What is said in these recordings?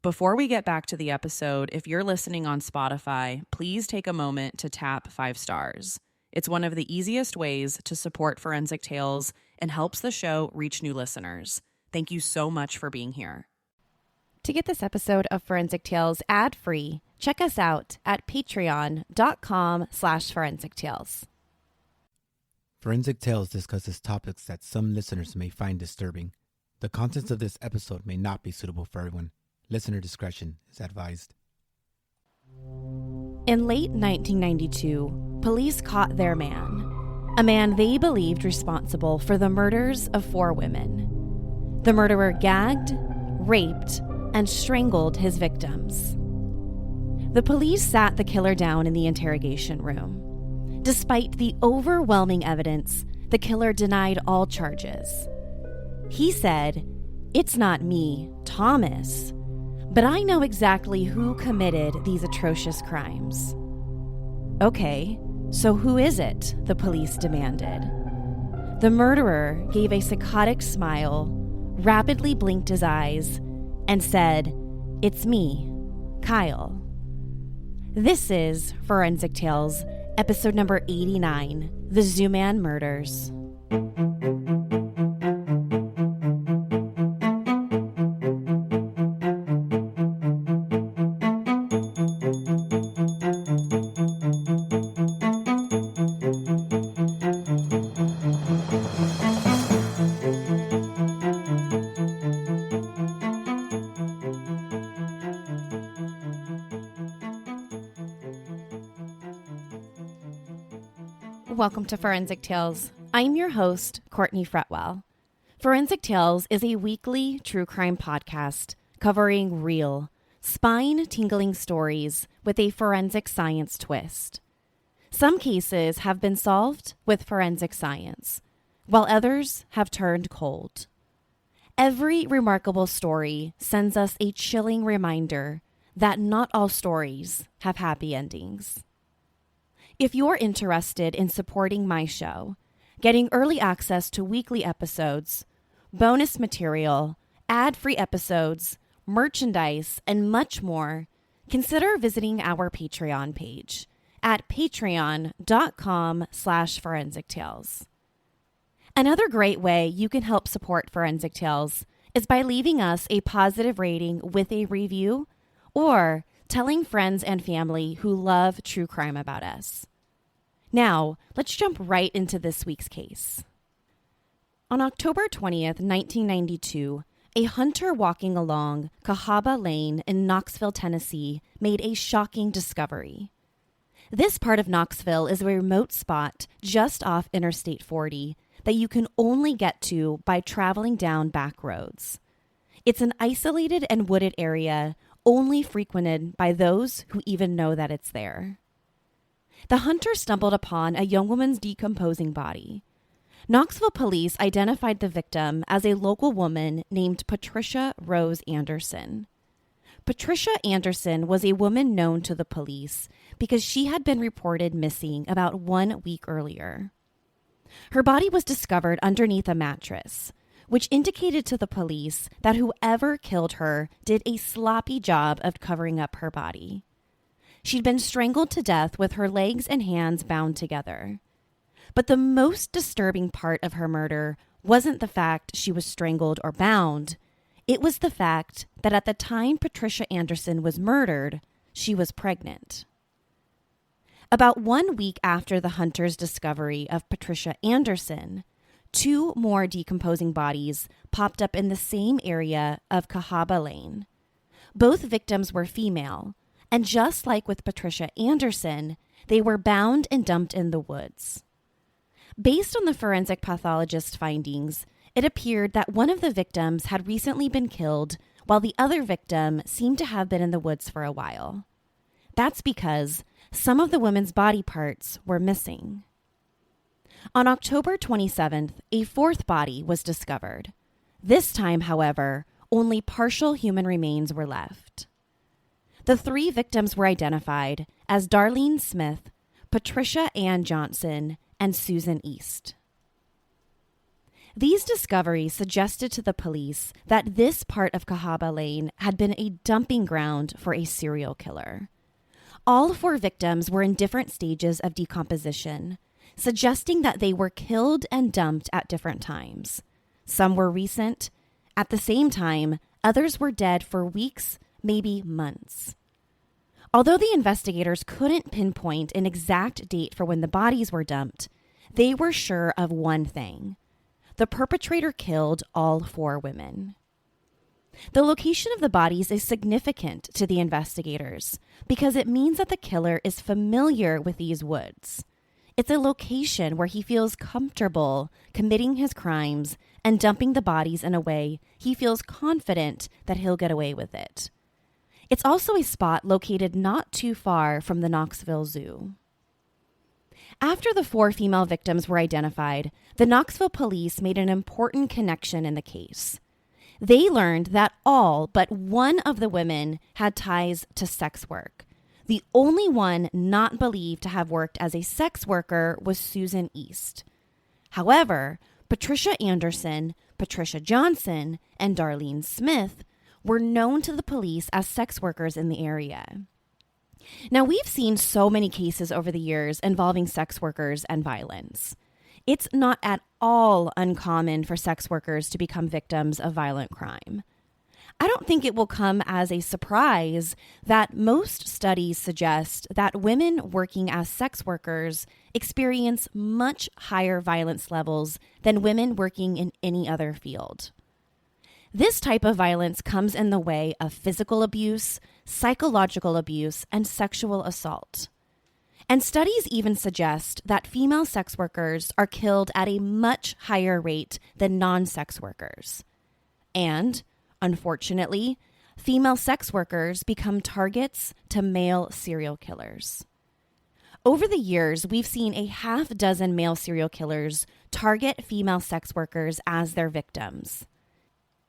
Before we get back to the episode, if you're listening on Spotify, please take a moment to tap 5 stars. It's one of the easiest ways to support Forensic Tales and helps the show reach new listeners. Thank you so much for being here. To get this episode of Forensic Tales ad-free, check us out at patreon.com/Forensic Tales. Forensic Tales discusses topics that some listeners may find disturbing. The contents of this episode may not be suitable for everyone. Listener discretion is advised. In late 1992, police caught their man, a man they believed responsible for the murders of 4 women. The murderer gagged, raped, and strangled his victims. The police sat the killer down in the interrogation room. Despite the overwhelming evidence, the killer denied all charges. He said, "It's not me, Thomas, but I know exactly who committed these atrocious crimes." "Okay, so who is it?" the police demanded. The murderer gave a psychotic smile, rapidly blinked his eyes, and said, "It's me, Kyle." This is Forensic Tales, episode number 89, The Zoo Man Murders. Welcome to Forensic Tales. I'm your host, Courtney Fretwell. Forensic Tales is a weekly true crime podcast covering real, spine-tingling stories with a forensic science twist. Some cases have been solved with forensic science, while others have turned cold. Every remarkable story sends us a chilling reminder that not all stories have happy endings. If you're interested in supporting my show, getting early access to weekly episodes, bonus material, ad-free episodes, merchandise, and much more, consider visiting our Patreon page at patreon.com/Forensic Tales. Another great way you can help support Forensic Tales is by leaving us a positive rating with a review or telling friends and family who love true crime about us. Now, let's jump right into this week's case. On October 20th, 1992, a hunter walking along Cahaba Lane in Knoxville, Tennessee, made a shocking discovery. This part of Knoxville is a remote spot just off Interstate 40 that you can only get to by traveling down back roads. It's an isolated and wooded area only frequented by those who even know that it's there. The hunter stumbled upon a young woman's decomposing body. Knoxville police identified the victim as a local woman named Patricia Rose Anderson. Patricia Anderson was a woman known to the police because she had been reported missing about 1 week earlier. Her body was discovered underneath a mattress, which indicated to the police that whoever killed her did a sloppy job of covering up her body. She'd been strangled to death with her legs and hands bound together. But the most disturbing part of her murder wasn't the fact she was strangled or bound. It was the fact that at the time Patricia Anderson was murdered, she was pregnant. About 1 week after the hunter's discovery of Patricia Anderson, 2 more decomposing bodies popped up in the same area of Cahaba Lane. Both victims were female, and just like with Patricia Anderson, they were bound and dumped in the woods. Based on the forensic pathologist's findings, it appeared that one of the victims had recently been killed, while the other victim seemed to have been in the woods for a while. That's because some of the women's body parts were missing. On October 27th, a 4th body was discovered. This time, however, only partial human remains were left. The 3 victims were identified as Darlene Smith, Patricia Ann Johnson, and Susan East. These discoveries suggested to the police that this part of Cahaba Lane had been a dumping ground for a serial killer. All 4 victims were in different stages of decomposition, suggesting that they were killed and dumped at different times. Some were recent. At the same time, others were dead for weeks, maybe months. Although the investigators couldn't pinpoint an exact date for when the bodies were dumped, they were sure of one thing. The perpetrator killed all 4 women. The location of the bodies is significant to the investigators because it means that the killer is familiar with these woods. It's a location where he feels comfortable committing his crimes and dumping the bodies in a way he feels confident that he'll get away with it. It's also a spot located not too far from the Knoxville Zoo. After the 4 female victims were identified, the Knoxville police made an important connection in the case. They learned that all but one of the women had ties to sex work. The only one not believed to have worked as a sex worker was Susan East. However, Patricia Anderson, Patricia Johnson, and Darlene Smith were known to the police as sex workers in the area. Now, we've seen so many cases over the years involving sex workers and violence. It's not at all uncommon for sex workers to become victims of violent crime. I don't think it will come as a surprise that most studies suggest that women working as sex workers experience much higher violence levels than women working in any other field. This type of violence comes in the way of physical abuse, psychological abuse, and sexual assault. And studies even suggest that female sex workers are killed at a much higher rate than non-sex workers. And, unfortunately, female sex workers become targets to male serial killers. Over the years, we've seen a half dozen male serial killers target female sex workers as their victims.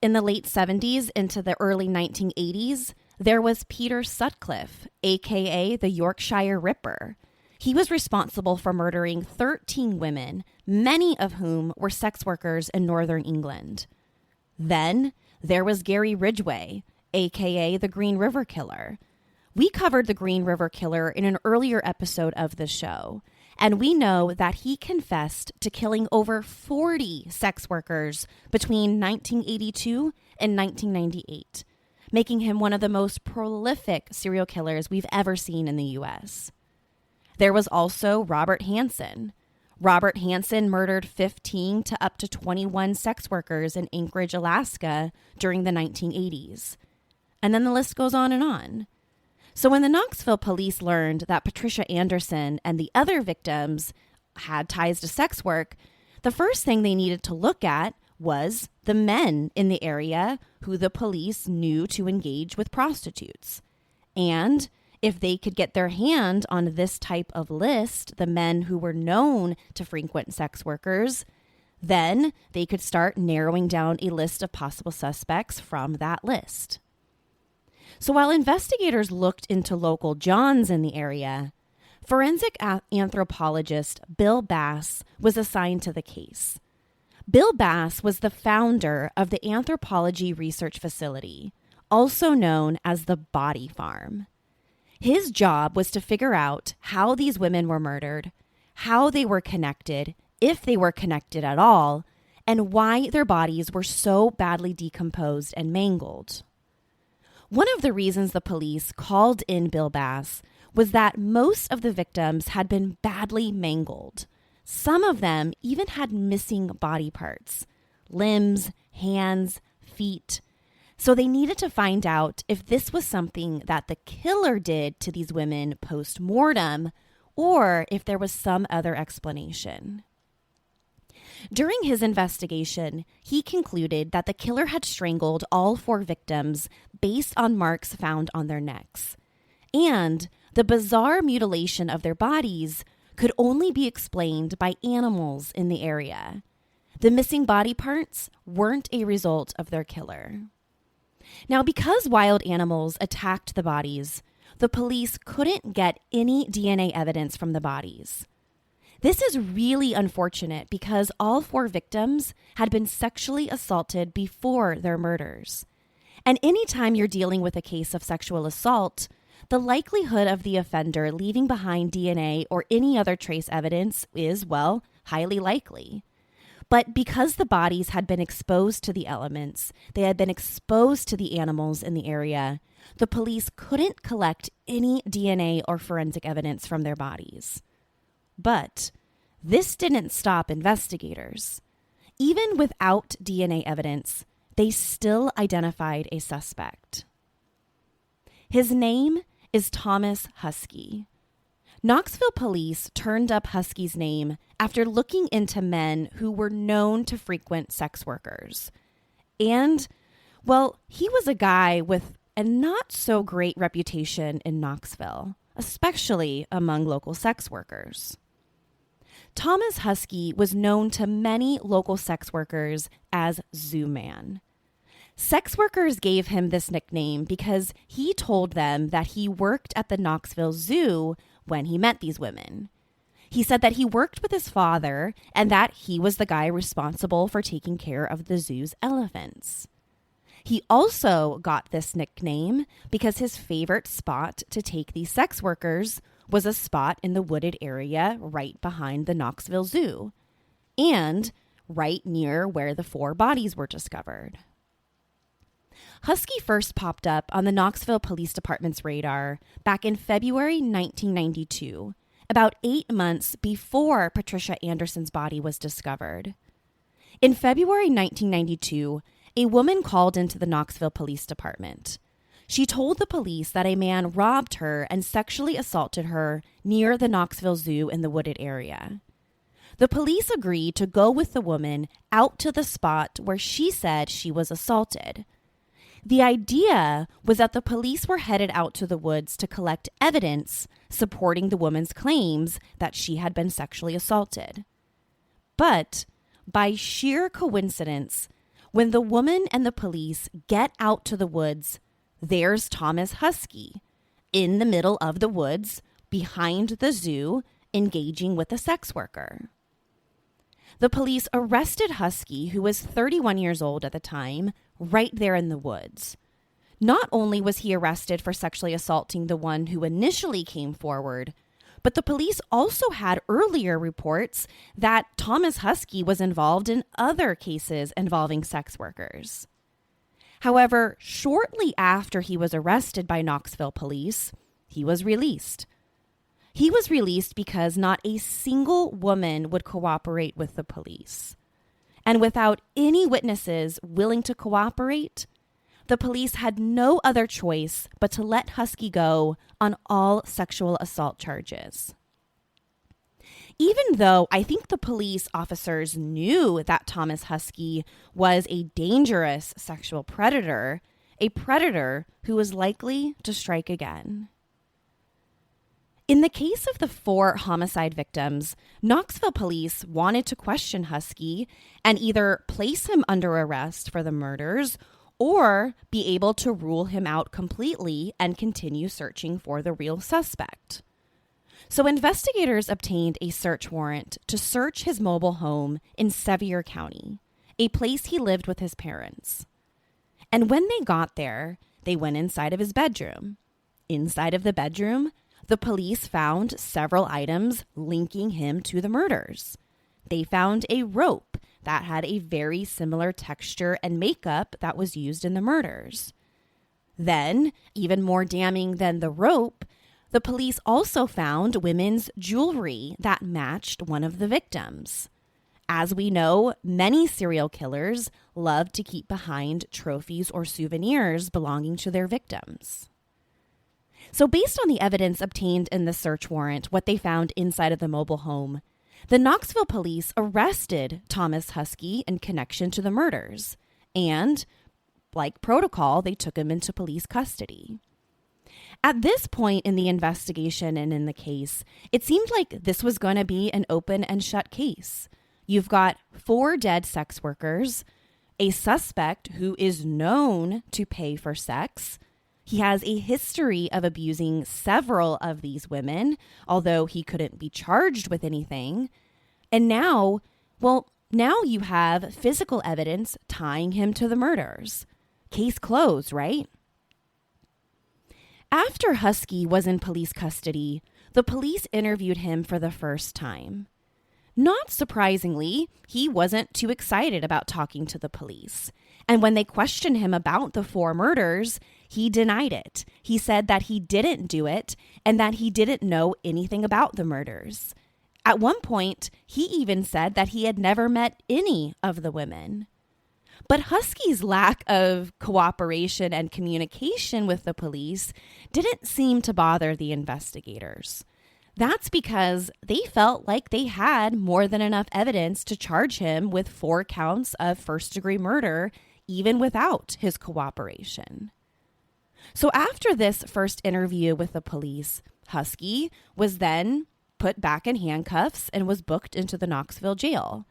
In the late 70s into the early 1980s, there was Peter Sutcliffe, aka the Yorkshire Ripper. He was responsible for murdering 13 women, many of whom were sex workers in northern England. Then there was Gary Ridgway, aka the Green River Killer. We covered the Green River Killer in an earlier episode of the show, and we know that he confessed to killing over 40 sex workers between 1982 and 1998, making him one of the most prolific serial killers we've ever seen in the U.S. There was also Robert Hansen. Robert Hansen murdered 15 to up to 21 sex workers in Anchorage, Alaska during the 1980s. And then the list goes on and on. So when the Knoxville police learned that Patricia Anderson and the other victims had ties to sex work, the first thing they needed to look at was the men in the area who the police knew to engage with prostitutes. And if they could get their hand on this type of list, the men who were known to frequent sex workers, then they could start narrowing down a list of possible suspects from that list. So while investigators looked into local Johns in the area, forensic anthropologist Bill Bass was assigned to the case. Bill Bass was the founder of the Anthropology Research Facility, also known as the Body Farm. His job was to figure out how these women were murdered, how they were connected, if they were connected at all, and why their bodies were so badly decomposed and mangled. One of the reasons the police called in Bill Bass was that most of the victims had been badly mangled. Some of them even had missing body parts, limbs, hands, feet. So they needed to find out if this was something that the killer did to these women post-mortem or if there was some other explanation. During his investigation, he concluded that the killer had strangled all 4 victims based on marks found on their necks. And the bizarre mutilation of their bodies could only be explained by animals in the area. The missing body parts weren't a result of their killer. Now, because wild animals attacked the bodies, the police couldn't get any DNA evidence from the bodies. This is really unfortunate because all 4 victims had been sexually assaulted before their murders. And anytime you're dealing with a case of sexual assault, the likelihood of the offender leaving behind DNA or any other trace evidence is, well, highly likely. But because the bodies had been exposed to the elements, they had been exposed to the animals in the area, the police couldn't collect any DNA or forensic evidence from their bodies. But this didn't stop investigators. Even without DNA evidence, they still identified a suspect. His name is Thomas Husky. Knoxville police turned up Husky's name after looking into men who were known to frequent sex workers. And, well, he was a guy with a not so great reputation in Knoxville, especially among local sex workers. Thomas Husky was known to many local sex workers as Zoo Man. Sex workers gave him this nickname because he told them that he worked at the Knoxville Zoo when he met these women. He said that he worked with his father and that he was the guy responsible for taking care of the zoo's elephants. He also got this nickname because his favorite spot to take these sex workers was a spot in the wooded area right behind the Knoxville Zoo and right near where the 4 bodies were discovered. Husky first popped up on the Knoxville Police Department's radar back in February 1992, about 8 months before Patricia Anderson's body was discovered. In February 1992, a woman called into the Knoxville Police Department. She told the police that a man robbed her and sexually assaulted her near the Knoxville Zoo in the wooded area. The police agreed to go with the woman out to the spot where she said she was assaulted. The idea was that the police were headed out to the woods to collect evidence supporting the woman's claims that she had been sexually assaulted. But by sheer coincidence, when the woman and the police get out to the woods, there's Thomas Husky in the middle of the woods behind the zoo engaging with a sex worker. The police arrested Husky, who was 31 years old at the time, right there in the woods. Not only was he arrested for sexually assaulting the one who initially came forward, but the police also had earlier reports that Thomas Husky was involved in other cases involving sex workers. However, shortly after he was arrested by Knoxville police, he was released. He was released because not a single woman would cooperate with the police. And without any witnesses willing to cooperate, the police had no other choice but to let Husky go on all sexual assault charges. Even though I think the police officers knew that Thomas Husky was a dangerous sexual predator, a predator who was likely to strike again. In the case of the 4 homicide victims, Knoxville police wanted to question Husky and either place him under arrest for the murders or be able to rule him out completely and continue searching for the real suspect. So investigators obtained a search warrant to search his mobile home in Sevier County, a place he lived with his parents. And when they got there, they went inside of his bedroom. Inside of the bedroom, the police found several items linking him to the murders. They found a rope that had a very similar texture and makeup that was used in the murders. Then, even more damning than the rope, the police also found women's jewelry that matched one of the victims. As we know, many serial killers love to keep behind trophies or souvenirs belonging to their victims. So based on the evidence obtained in the search warrant, what they found inside of the mobile home, the Knoxville police arrested Thomas Husky in connection to the murders. And, like protocol, they took him into police custody. At this point in the investigation and in the case, it seemed like this was going to be an open and shut case. You've got 4 dead sex workers, a suspect who is known to pay for sex. He has a history of abusing several of these women, although he couldn't be charged with anything. And now you have physical evidence tying him to the murders. Case closed, right? After Husky was in police custody, the police interviewed him for the first time. Not surprisingly, he wasn't too excited about talking to the police. And when they questioned him about the 4 murders, he denied it. He said that he didn't do it and that he didn't know anything about the murders. At one point, he even said that he had never met any of the women. But Husky's lack of cooperation and communication with the police didn't seem to bother the investigators. That's because they felt like they had more than enough evidence to charge him with 4 counts of first-degree murder, even without his cooperation. So after this first interview with the police, Husky was then put back in handcuffs and was booked into the Knoxville jail.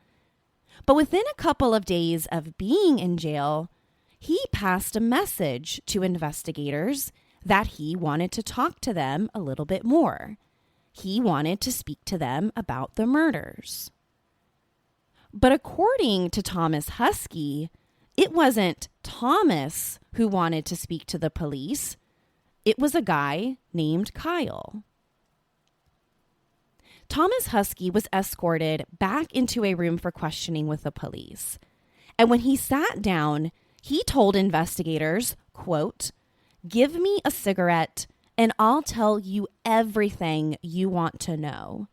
But within a couple of days of being in jail, he passed a message to investigators that he wanted to talk to them a little bit more. He wanted to speak to them about the murders. But according to Thomas Husky, it wasn't Thomas who wanted to speak to the police. It was a guy named Kyle. Thomas Husky was escorted back into a room for questioning with the police. And when he sat down, he told investigators, quote, "Give me a cigarette and I'll tell you everything you want to know.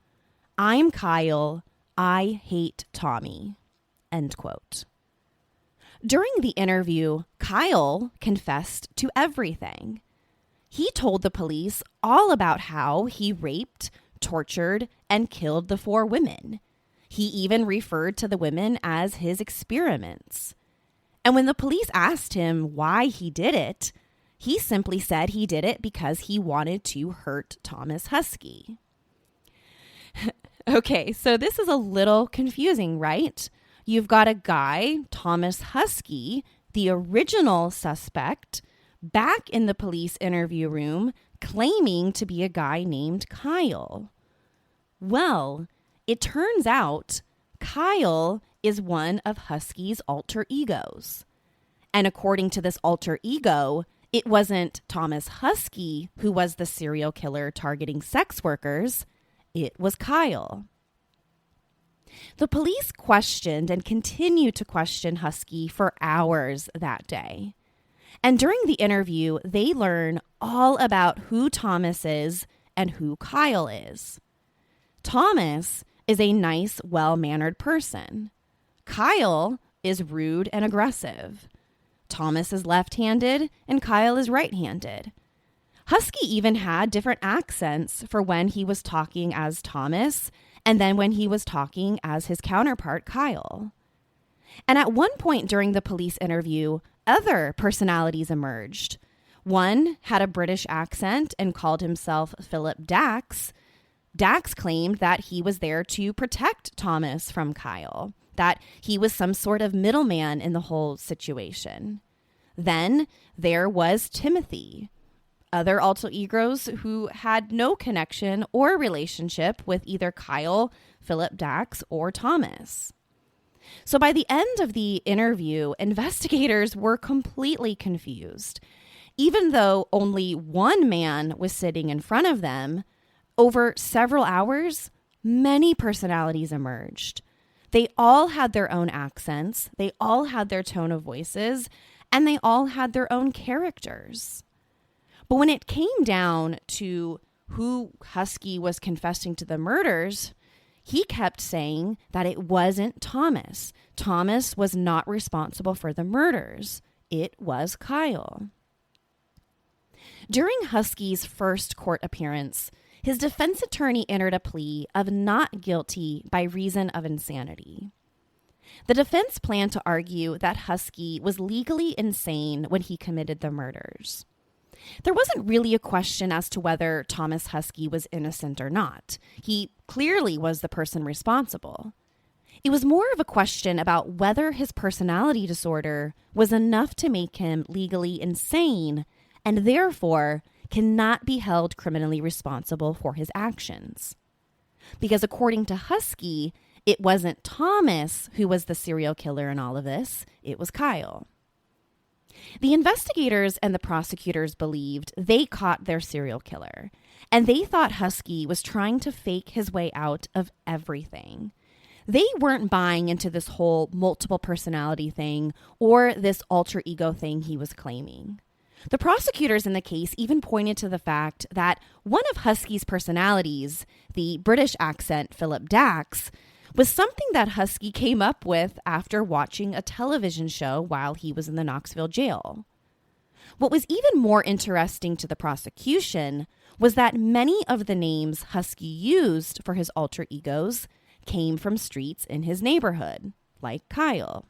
I'm Kyle. I hate Tommy." End quote. During the interview, Kyle confessed to everything. He told the police all about how he raped, tortured, and killed the 4 women. He even referred to the women as his experiments. And when the police asked him why he did it, he simply said he did it because he wanted to hurt Thomas Husky. Okay, so this is a little confusing, right? You've got a guy, Thomas Husky, the original suspect, back in the police interview room claiming to be a guy named Kyle. Well, it turns out Kyle is one of Husky's alter egos. And according to this alter ego, it wasn't Thomas Husky who was the serial killer targeting sex workers. It was Kyle. The police questioned and continued to question Husky for hours that day. And during the interview, they learn all about who Thomas is and who Kyle is. Thomas is a nice, well-mannered person. Kyle is rude and aggressive. Thomas is left-handed and Kyle is right-handed. Husky even had different accents for when he was talking as Thomas and then when he was talking as his counterpart, Kyle. And at one point during the police interview, other personalities emerged. One had a British accent and called himself Philip Dax. Dax claimed that he was there to protect Thomas from Kyle, that he was some sort of middleman in the whole situation. Then there was Timothy, other alter egos who had no connection or relationship with either Kyle, Philip Dax, or Thomas. So by the end of the interview, investigators were completely confused. Even though only one man was sitting in front of them, over several hours, many personalities emerged. They all had their own accents, they all had their tone of voices, and they all had their own characters. But when it came down to who Husky was confessing to the murders, he kept saying that it wasn't Thomas. Thomas was not responsible for the murders. It was Kyle. During Husky's first court appearance, his defense attorney entered a plea of not guilty by reason of insanity. The defense planned to argue that Husky was legally insane when he committed the murders. There wasn't really a question as to whether Thomas Husky was innocent or not. He clearly was the person responsible. It was more of a question about whether his personality disorder was enough to make him legally insane and therefore cannot be held criminally responsible for his actions. Because according to Husky, it wasn't Thomas who was the serial killer in all of this, it was Kyle. The investigators and the prosecutors believed they caught their serial killer, and they thought Husky was trying to fake his way out of everything. They weren't buying into this whole multiple personality thing or this alter ego thing he was claiming. The prosecutors in the case even pointed to the fact that one of Husky's personalities, the British accent Philip Dax, was something that Husky came up with after watching a television show while he was in the Knoxville jail. What was even more interesting to the prosecution was that many of the names Husky used for his alter egos came from streets in his neighborhood, like Kyle.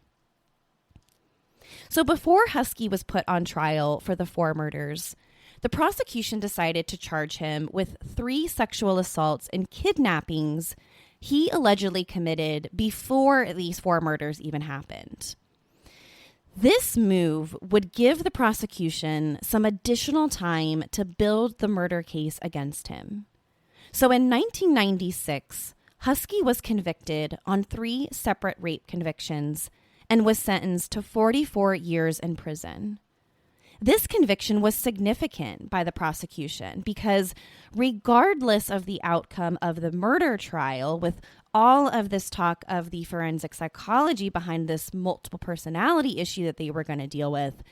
So before Husky was put on trial for the 4 murders, the prosecution decided to charge him with 3 sexual assaults and kidnappings he allegedly committed before these 4 murders even happened. This move would give the prosecution some additional time to build the murder case against him. So in 1996, Husky was convicted on 3 separate rape convictions and was sentenced to 44 years in prison. This conviction was significant by the prosecution because regardless of the outcome of the murder trial, with all of this talk of the forensic psychology behind this multiple personality issue that they were going to deal with,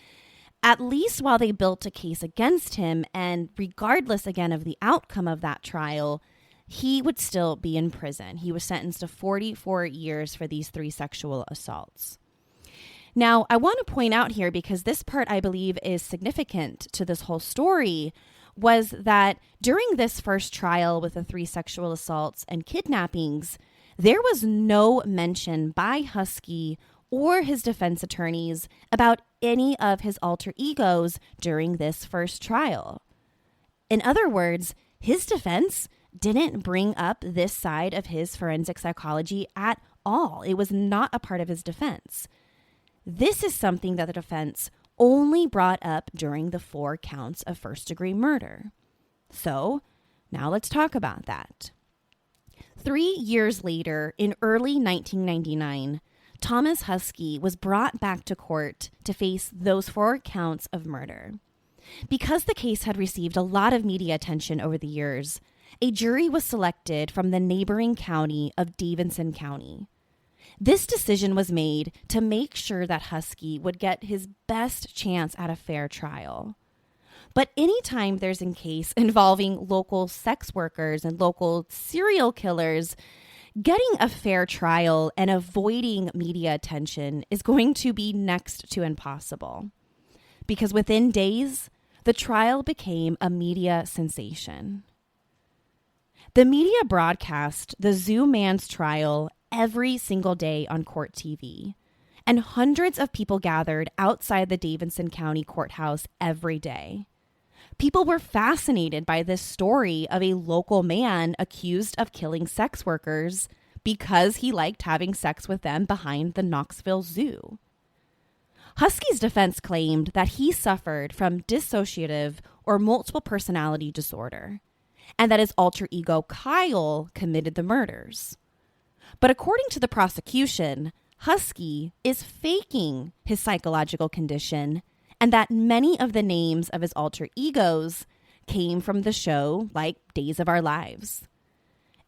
at least while they built a case against him, and regardless again of the outcome of that trial, he would still be in prison. He was sentenced to 44 years for these 3 sexual assaults. Now, I want to point out here, because this part I believe is significant to this whole story, was that during this first trial with the 3 sexual assaults and kidnappings, there was no mention by Husky or his defense attorneys about any of his alter egos during this first trial. In other words, his defense didn't bring up this side of his forensic psychology at all. It was not a part of his defense. This is something that the defense only brought up during the 4 counts of first-degree murder. So, now let's talk about that. 3 years later, in early 1999, Thomas Husky was brought back to court to face those 4 counts of murder. Because the case had received a lot of media attention over the years, a jury was selected from the neighboring county of Davidson County. This decision was made to make sure that Husky would get his best chance at a fair trial. But anytime there's a case involving local sex workers and local serial killers, getting a fair trial and avoiding media attention is going to be next to impossible. Because within days, the trial became a media sensation. The media broadcast the Zoo Man's trial every single day on court TV, and hundreds of people gathered outside the Davidson County Courthouse every day. People were fascinated by this story of a local man accused of killing sex workers because he liked having sex with them behind the Knoxville Zoo. Husky's defense claimed that he suffered from dissociative or multiple personality disorder, and that his alter ego Kyle committed the murders. But according to the prosecution, Husky is faking his psychological condition, and that many of the names of his alter egos came from the show like Days of Our Lives.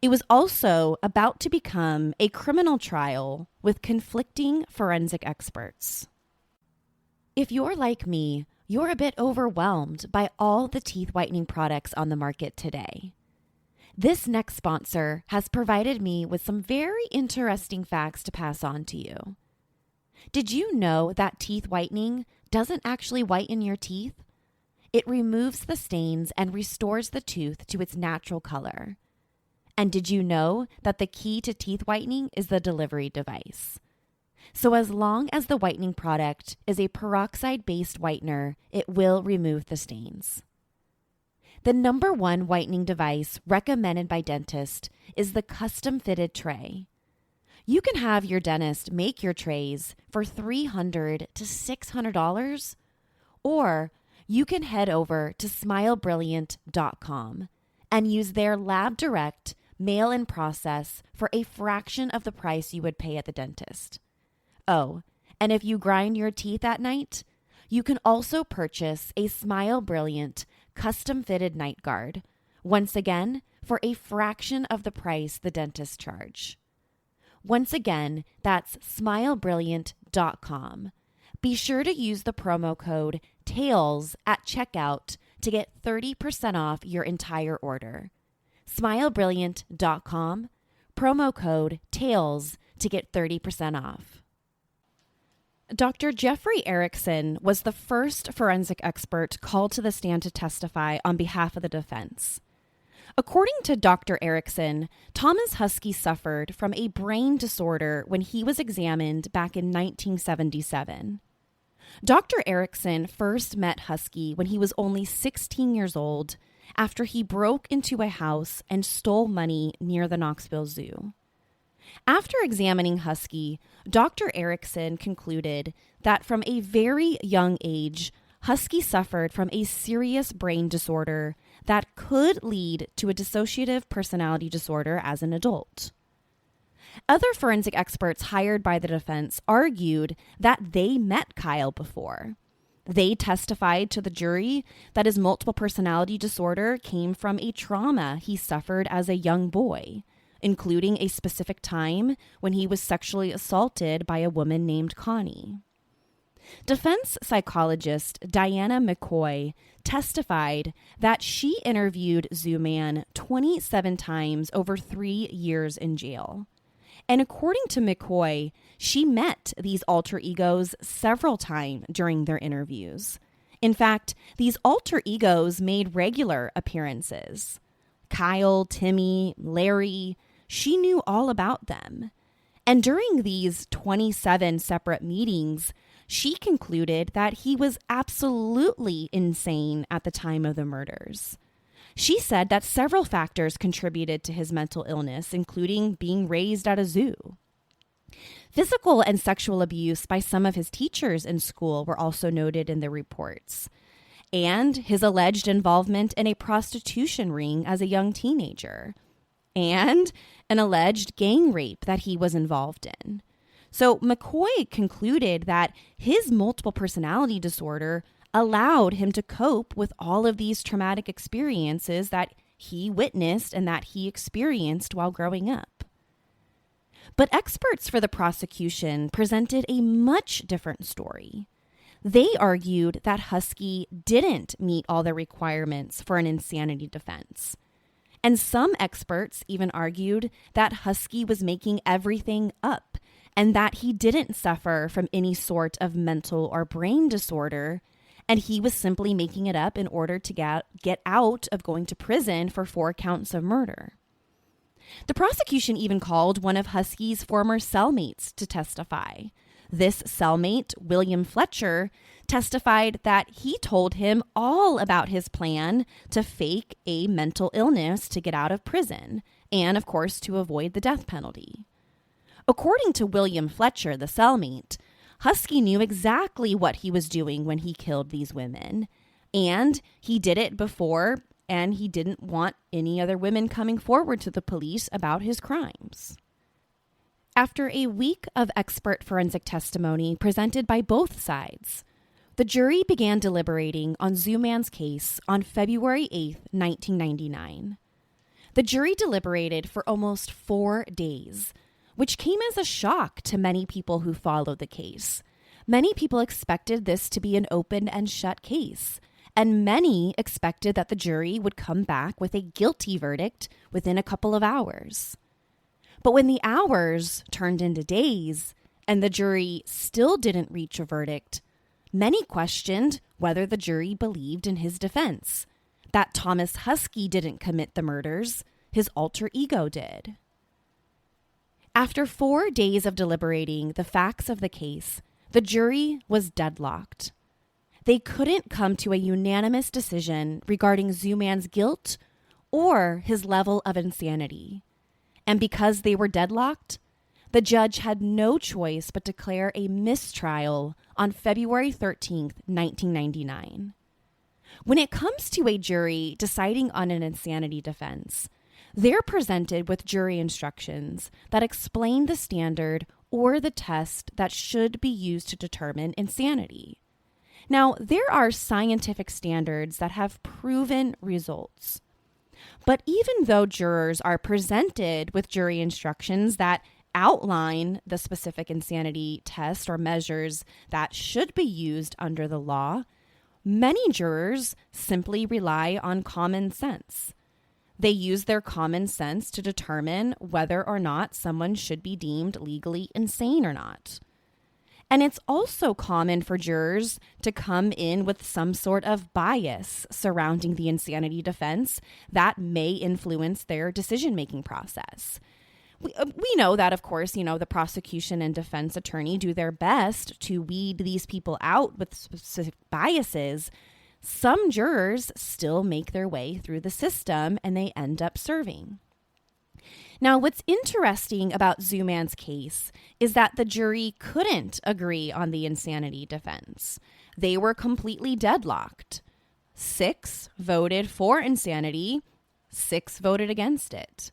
It was also about to become a criminal trial with conflicting forensic experts. If you're like me, you're a bit overwhelmed by all the teeth whitening products on the market today. This next sponsor has provided me with some very interesting facts to pass on to you. Did you know that teeth whitening doesn't actually whiten your teeth? It removes the stains and restores the tooth to its natural color. And did you know that the key to teeth whitening is the delivery device? So as long as the whitening product is a peroxide-based whitener, it will remove the stains. The number 1 whitening device recommended by dentists is the custom-fitted tray. You can have your dentist make your trays for $300 to $600, or you can head over to smilebrilliant.com and use their lab direct mail-in process for a fraction of the price you would pay at the dentist. Oh, and if you grind your teeth at night, you can also purchase a Smile Brilliant custom-fitted night guard, once again, for a fraction of the price the dentists charge. Once again, that's smilebrilliant.com. Be sure to use the promo code TAILS at checkout to get 30% off your entire order. Smilebrilliant.com, promo code TAILS to get 30% off. Dr. Jeffrey Erickson was the first forensic expert called to the stand to testify on behalf of the defense. According to Dr. Erickson, Thomas Husky suffered from a brain disorder when he was examined back in 1977. Dr. Erickson first met Husky when he was only 16 years old after he broke into a house and stole money near the Knoxville Zoo. After examining Husky, Dr. Erickson concluded that from a very young age, Husky suffered from a serious brain disorder that could lead to a dissociative personality disorder as an adult. Other forensic experts hired by the defense argued that they met Kyle before. They testified to the jury that his multiple personality disorder came from a trauma he suffered as a young boy, including a specific time when he was sexually assaulted by a woman named Connie. Defense psychologist Diana McCoy testified that she interviewed Zooman 27 times over 3 years in jail. And according to McCoy, she met these alter egos several times during their interviews. In fact, these alter egos made regular appearances. Kyle, Timmy, Larry, she knew all about them. And during these 27 separate meetings, she concluded that he was absolutely insane at the time of the murders. She said that several factors contributed to his mental illness, including being raised at a zoo. Physical and sexual abuse by some of his teachers in school were also noted in the reports, and his alleged involvement in a prostitution ring as a young teenager, and an alleged gang rape that he was involved in. So McCoy concluded that his multiple personality disorder allowed him to cope with all of these traumatic experiences that he witnessed and that he experienced while growing up. But experts for the prosecution presented a much different story. They argued that Husky didn't meet all the requirements for an insanity defense. And some experts even argued that Husky was making everything up and that he didn't suffer from any sort of mental or brain disorder, and he was simply making it up in order to get out of going to prison for 4 counts of murder. The prosecution even called one of Husky's former cellmates to testify. This cellmate, William Fletcher, testified that he told him all about his plan to fake a mental illness to get out of prison and, of course, to avoid the death penalty. According to William Fletcher, the cellmate, Husky knew exactly what he was doing when he killed these women, and he did it before, and he didn't want any other women coming forward to the police about his crimes. After a week of expert forensic testimony presented by both sides, the jury began deliberating on Zooman's case on February 8, 1999. The jury deliberated for almost 4 days, which came as a shock to many people who followed the case. Many people expected this to be an open and shut case, and many expected that the jury would come back with a guilty verdict within a couple of hours. But when the hours turned into days and the jury still didn't reach a verdict, many questioned whether the jury believed in his defense, that Thomas Husky didn't commit the murders, his alter ego did. After 4 days of deliberating the facts of the case, the jury was deadlocked. They couldn't come to a unanimous decision regarding Zooman's guilt or his level of insanity. And because they were deadlocked, the judge had no choice but declare a mistrial on February 13th, 1999. When it comes to a jury deciding on an insanity defense, they're presented with jury instructions that explain the standard or the test that should be used to determine insanity. Now, there are scientific standards that have proven results. But even though jurors are presented with jury instructions that outline the specific insanity test or measures that should be used under the law, many jurors simply rely on common sense. They use their common sense to determine whether or not someone should be deemed legally insane or not. And it's also common for jurors to come in with some sort of bias surrounding the insanity defense that may influence their decision-making process. We know that, of course, the prosecution and defense attorney do their best to weed these people out with specific biases. Some jurors still make their way through the system and they end up serving. Now, what's interesting about Zooman's case is that the jury couldn't agree on the insanity defense. They were completely deadlocked. 6 voted for insanity, 6 voted against it.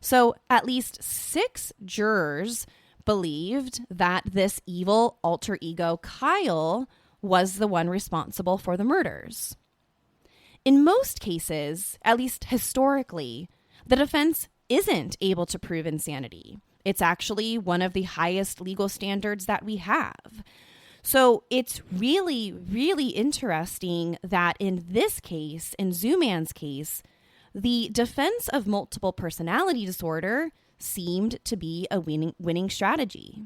So at least 6 jurors believed that this evil alter ego, Kyle, was the one responsible for the murders. In most cases, at least historically, the defense isn't able to prove insanity. It's actually one of the highest legal standards that we have. So it's really, really interesting that in this case, in Zooman's case, the defense of multiple personality disorder seemed to be a winning strategy.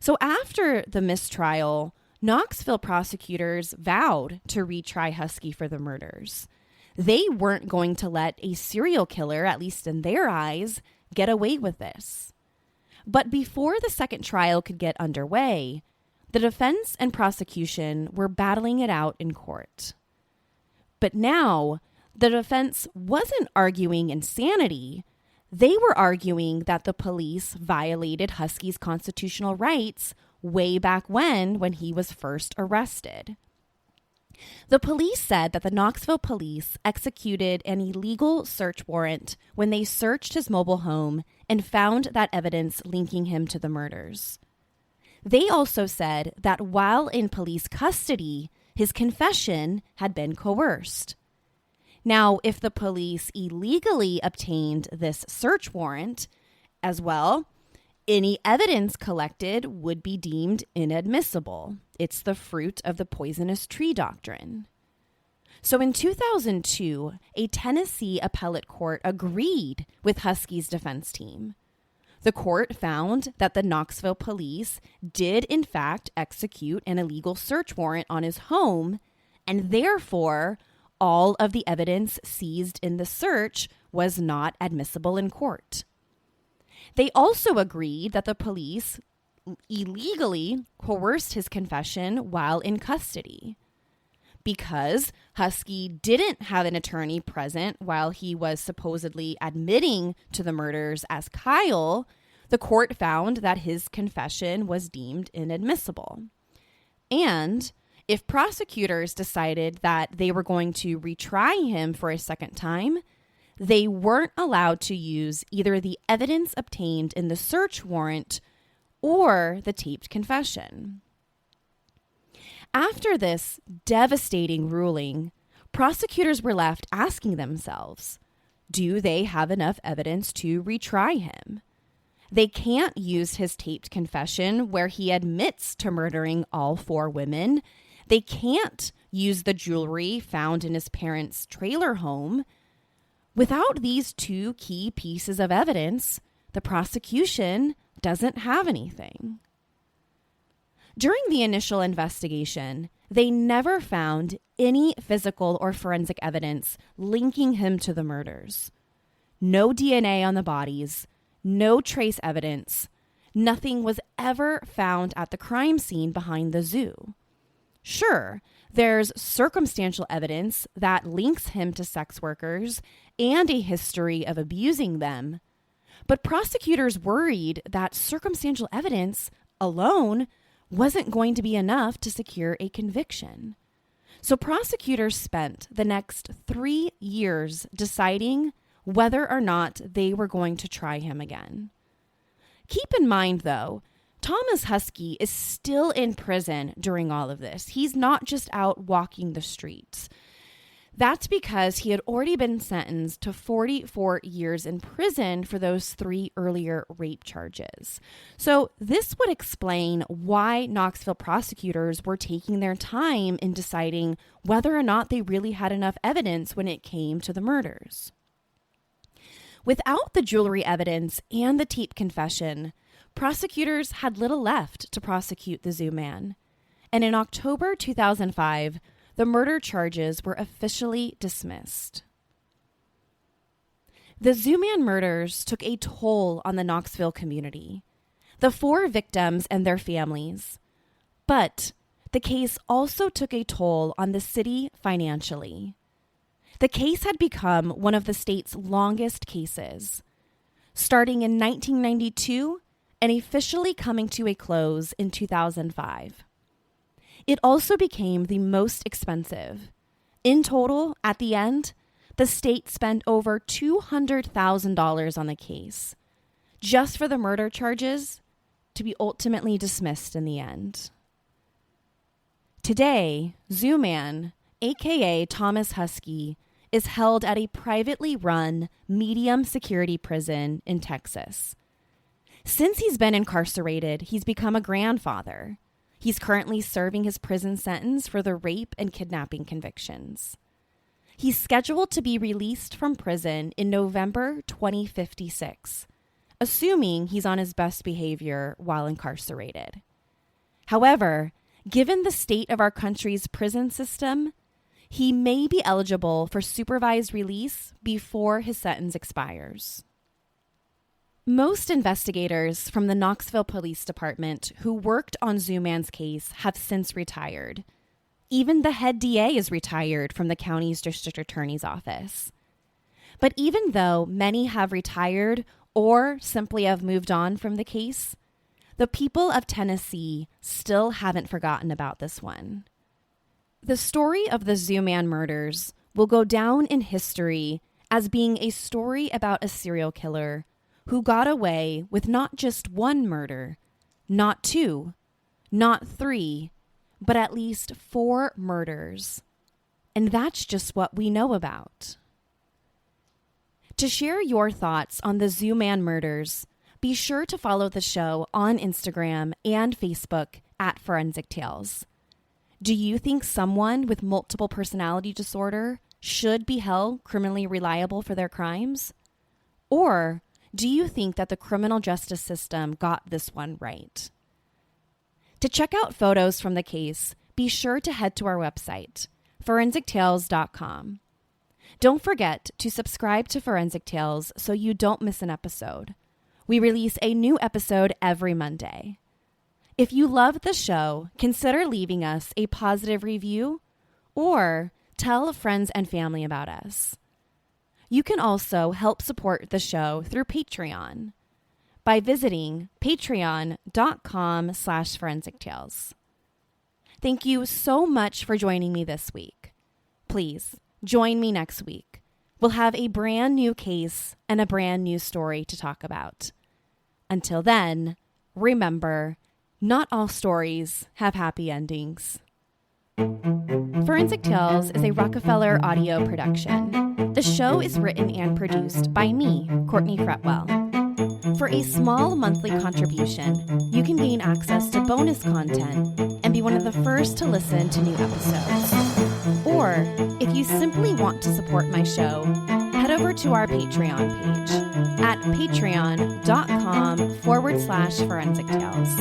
So after the mistrial, Knoxville prosecutors vowed to retry Husky for the murders. They weren't going to let a serial killer, at least in their eyes, get away with this. But before the second trial could get underway, the defense and prosecution were battling it out in court. But now, the defense wasn't arguing insanity. They were arguing that the police violated Husky's constitutional rights way back when he was first arrested. The police said that the Knoxville police executed an illegal search warrant when they searched his mobile home and found that evidence linking him to the murders. They also said that while in police custody, his confession had been coerced. Now, if the police illegally obtained this search warrant as well, any evidence collected would be deemed inadmissible. It's the fruit of the poisonous tree doctrine. So in 2002, a Tennessee appellate court agreed with Husky's defense team. The court found that the Knoxville police did in fact execute an illegal search warrant on his home, and therefore all of the evidence seized in the search was not admissible in court. They also agreed that the police illegally coerced his confession while in custody. Because Husky didn't have an attorney present while he was supposedly admitting to the murders as Kyle, the court found that his confession was deemed inadmissible. And if prosecutors decided that they were going to retry him for a second time, they weren't allowed to use either the evidence obtained in the search warrant or the taped confession. After this devastating ruling, prosecutors were left asking themselves, do they have enough evidence to retry him? They can't use his taped confession where he admits to murdering all 4 women. They can't use the jewelry found in his parents' trailer home. Without these 2 key pieces of evidence, the prosecution doesn't have anything. During the initial investigation, they never found any physical or forensic evidence linking him to the murders. No DNA on the bodies, no trace evidence. Nothing was ever found at the crime scene behind the zoo. Sure, there's circumstantial evidence that links him to sex workers and a history of abusing them, but prosecutors worried that circumstantial evidence alone wasn't going to be enough to secure a conviction. So prosecutors spent the next 3 years deciding whether or not they were going to try him again. Keep in mind, though, Thomas Husky is still in prison during all of this. He's not just out walking the streets. That's because he had already been sentenced to 44 years in prison for those 3 earlier rape charges. So this would explain why Knoxville prosecutors were taking their time in deciding whether or not they really had enough evidence when it came to the murders. Without the jewelry evidence and the tape confession, prosecutors had little left to prosecute the Zoo Man. And in October 2005, the murder charges were officially dismissed. The Zoo Man murders took a toll on the Knoxville community, the 4 victims and their families. But the case also took a toll on the city financially. The case had become one of the state's longest cases, starting in 1992 and officially coming to a close in 2005. It also became the most expensive. In total, at the end, the state spent over $200,000 on the case, just for the murder charges to be ultimately dismissed in the end. Today, Zoo Man, aka Thomas Husky, is held at a privately run, medium security prison in Texas. Since he's been incarcerated, he's become a grandfather. He's currently serving his prison sentence for the rape and kidnapping convictions. He's scheduled to be released from prison in November 2056, assuming he's on his best behavior while incarcerated. However, given the state of our country's prison system, he may be eligible for supervised release before his sentence expires. Most investigators from the Knoxville Police Department who worked on Zoo Man's case have since retired. Even the head DA is retired from the county's district attorney's office. But even though many have retired or simply have moved on from the case, the people of Tennessee still haven't forgotten about this one. The story of the Zoo Man murders will go down in history as being a story about a serial killer who got away with not just one murder, not 2, not 3, but at least 4 murders. And that's just what we know about. To share your thoughts on the Zoo Man murders, be sure to follow the show on Instagram and Facebook at Forensic Tales. Do you think someone with multiple personality disorder should be held criminally liable for their crimes? Or do you think that the criminal justice system got this one right? To check out photos from the case, be sure to head to our website, forensictales.com. Don't forget to subscribe to Forensic Tales so you don't miss an episode. We release a new episode every Monday. If you love the show, consider leaving us a positive review or tell friends and family about us. You can also help support the show through Patreon by visiting patreon.com/forensictales. Thank you so much for joining me this week. Please join me next week. We'll have a brand new case and a brand new story to talk about. Until then, remember, not all stories have happy endings. Forensic Tales is a Rockefeller audio production. The show is written and produced by me, Courtney Fretwell. For a small monthly contribution, you can gain access to bonus content and be one of the first to listen to new episodes. Or, if you simply want to support my show, head over to our Patreon page at patreon.com/Forensic Tales.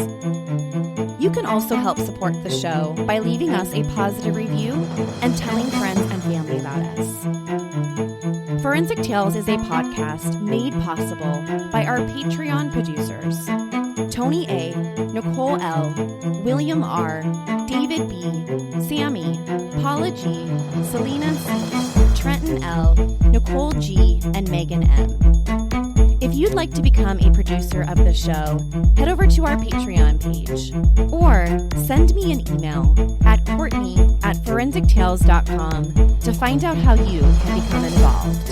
You can also help support the show by leaving us a positive review and telling friends and family about us. Forensic Tales is a podcast made possible by our Patreon producers, Tony A., Nicole L., William R., David B., Sammy, Paula G., Selena C., Trenton L., Nicole G., and Megan M. If you'd like to become a producer of the show, head over to our Patreon page or send me an email at Courtney@forensictales.com to find out how you can become involved.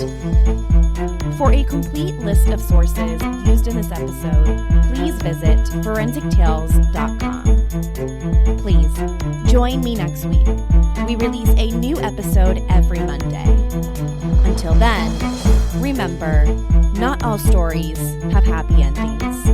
For a complete list of sources used in this episode, please visit forensictales.com. Please join me next week. We release a new episode every Monday. Until then, remember, not all stories have happy endings.